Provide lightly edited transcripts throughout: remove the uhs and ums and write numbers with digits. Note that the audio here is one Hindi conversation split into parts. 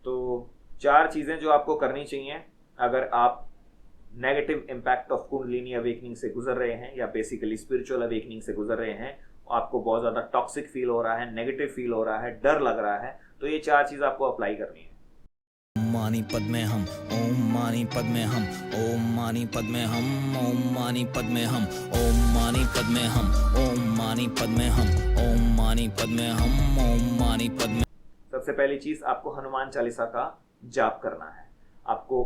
तो 4 चीज़ें जो आपको करनी चाहिए अगर आप negative impact of kundalini awakening से गुजर रहे हैं या बेसिकली स्पिरिचुअल अवेकनिंग से गुजर रहे हैं, आपको बहुत ज़्यादा टॉक्सिक फील हो रहा है, नेगेटिव फील हो रहा है, डर लग रहा है, तो ये 4 चीज़ आपको अप्लाई करनी है। मानी पद में हम, ओम मानी पद में हम, ओम मानी पद में हम, ओम मानी पद में हम, ओम मानी पद में हम, ओम मानी पद में हम, ओम मानी पद में हम, ओम मानी पद में। सबसे पहली चीज़ आपको हनुमान चालीसा का जाप करना है। आपको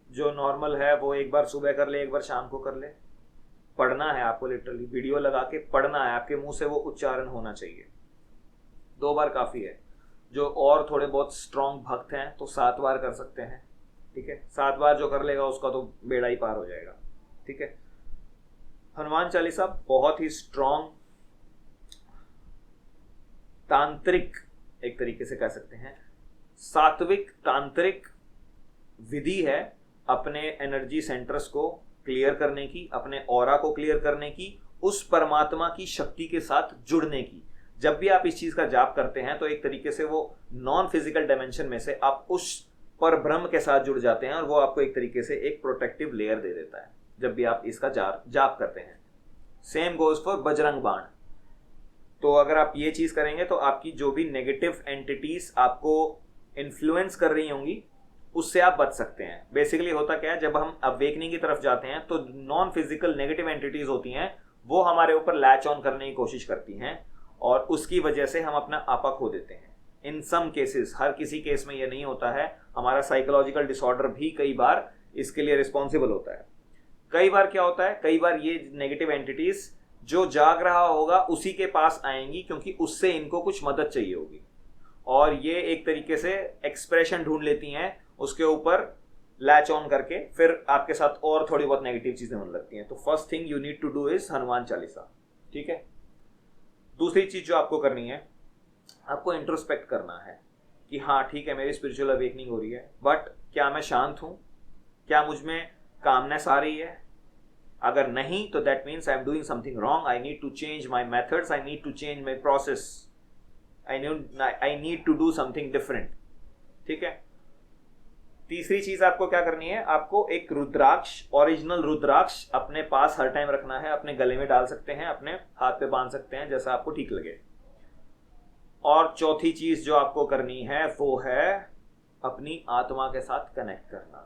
जो नॉर्मल है वो एक बार सुबह कर ले, एक बार शाम को कर ले। पढ़ना है आपको, लिटरली वीडियो लगा के पढ़ना है, आपके मुंह से वो उच्चारण होना चाहिए। 2 बार काफ़ी है। जो और थोड़े बहुत स्ट्रॉन्ग भक्त हैं तो 7 बार कर सकते हैं, ठीक है। 7 बार जो कर लेगा उसका तो बेड़ा ही पार हो जाएगा, ठीक है। हनुमान चालीसा बहुत ही स्ट्रॉन्ग तांत्रिक, एक तरीके से कह सकते हैं सात्विक तांत्रिक विधि है अपने एनर्जी सेंटर्स को क्लियर करने की, अपने ऑरा को क्लियर करने की, उस परमात्मा की शक्ति के साथ जुड़ने की। जब भी आप इस चीज का जाप करते हैं तो एक तरीके से वो नॉन फिजिकल डायमेंशन में से आप उस पर ब्रह्म के साथ जुड़ जाते हैं और वो आपको एक तरीके से एक प्रोटेक्टिव लेयर दे देता है जब भी आप इसका जाप करते हैं। सेम गोज फॉर बजरंग बाण। तो अगर आप ये चीज करेंगे तो आपकी जो भी नेगेटिव एंटिटीज आपको इन्फ्लुएंस कर रही होंगी उससे आप बच सकते हैं। बेसिकली होता क्या है, जब हम अवेकनिंग की तरफ जाते हैं तो नॉन फिजिकल नेगेटिव एंटिटीज होती हैं वो हमारे ऊपर लैच ऑन करने की कोशिश करती हैं और उसकी वजह से हम अपना आपा खो देते हैं। इन सम केसेस, हर किसी केस में ये नहीं होता है। हमारा साइकोलॉजिकल डिसऑर्डर भी कई बार इसके लिए रिस्पॉन्सिबल होता है। कई बार क्या होता है, कई बार ये नेगेटिव एंटिटीज जो जाग रहा होगा उसी के पास आएंगी क्योंकि उससे इनको कुछ मदद चाहिए होगी और ये एक तरीके से एक्सप्रेशन ढूंढ लेती हैं उसके ऊपर लैच ऑन करके, फिर आपके साथ और थोड़ी बहुत नेगेटिव चीजें होने लगती हैं। तो first thing you need to do is Hanuman Chalisa, ठीक है। दूसरी चीज जो आपको करनी है, आपको इंट्रोस्पेक्ट करना है कि हाँ ठीक है मेरी स्पिरिचुअल अवेकनिंग हो रही है, बट क्या मैं शांत हूं, क्या मुझ में कामनेस आ रही है? अगर नहीं तो that means I am doing something wrong. I need to change my methods, I need to change my process, I need to do something different, ठीक है। तीसरी चीज आपको क्या करनी है, आपको एक रुद्राक्ष, ओरिजिनल रुद्राक्ष अपने पास हर टाइम रखना है। अपने गले में डाल सकते हैं, अपने हाथ पे बांध सकते हैं, जैसा आपको ठीक लगे। और चौथी चीज जो आपको करनी है वो है अपनी आत्मा के साथ कनेक्ट करना।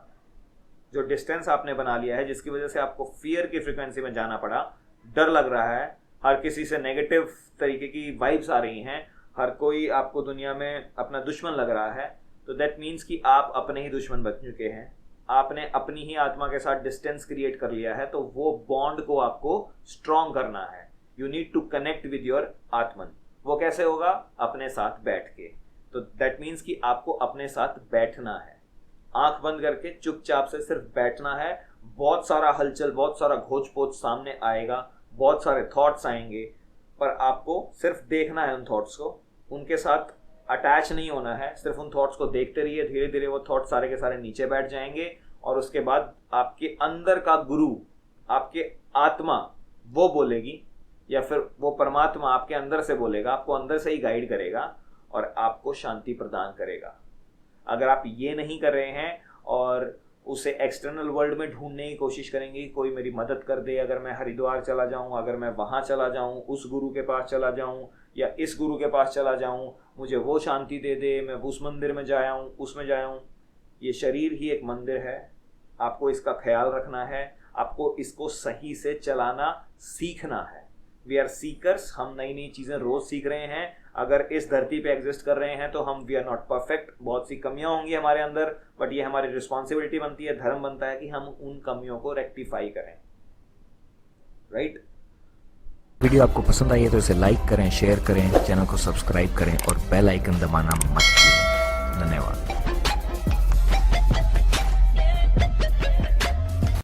जो डिस्टेंस आपने बना लिया है, जिसकी वजह से आपको फियर की फ्रिक्वेंसी में जाना पड़ा, डर लग रहा है, हर किसी से नेगेटिव तरीके की वाइब्स आ रही हैं, हर कोई आपको दुनिया में अपना दुश्मन लग रहा है, तो दैट मीन्स कि आप अपने ही दुश्मन बन चुके हैं। आपने अपनी ही आत्मा के साथ डिस्टेंस क्रिएट कर लिया है, तो वो बॉन्ड को आपको स्ट्रॉन्ग करना है। You need to connect with your atman. वो कैसे होगा? अपने साथ बैठ के। तो दैट मीन्स कि आपको अपने साथ बैठना है, आंख बंद करके चुपचाप से सिर्फ बैठना है। बहुत सारा हलचल, बहुत सारा घोच पोच सामने आएगा, बहुत सारे थॉट्स आएंगे, पर आपको सिर्फ देखना है उन थॉट्स को, उनके साथ अटैच नहीं होना है। सिर्फ उन थॉट्स को देखते रहिए, धीरे धीरे वो थॉट्स सारे के सारे नीचे बैठ जाएंगे और उसके बाद आपके अंदर का गुरु, आपके आत्मा, वो बोलेगी या फिर वो परमात्मा आपके अंदर से बोलेगा, आपको अंदर से ही गाइड करेगा और आपको शांति प्रदान करेगा। अगर आप ये नहीं कर रहे हैं और उसे एक्सटर्नल वर्ल्ड में ढूंढने की कोशिश करेंगे, कोई मेरी मदद कर दे, अगर मैं हरिद्वार चला जाऊं, अगर मैं वहां चला जाऊं, उस गुरु के पास चला जाऊं या इस गुरु के पास चला जाऊं, मुझे वो शांति दे दे, मैं उस मंदिर में जाया हूं, उसमें जाया हूं। ये शरीर ही एक मंदिर है, आपको इसका ख्याल रखना है, आपको इसको सही से चलाना सीखना है। वी आर सीकर्स, हम नई नई चीज़ें रोज सीख रहे हैं। अगर इस धरती पे एग्जिस्ट कर रहे हैं तो हम वी आर नॉट परफेक्ट, बहुत सी कमियां होंगी हमारे अंदर, बट ये हमारी रिस्पॉन्सिबिलिटी बनती है, धर्म बनता है कि हम उन कमियों को रेक्टिफाई करें, राइट। वीडियो आपको पसंद आई है तो इसे लाइक करें, शेयर करें, चैनल को सब्सक्राइब करें और बेल आइकन दबाना मत भूलें। धन्यवाद।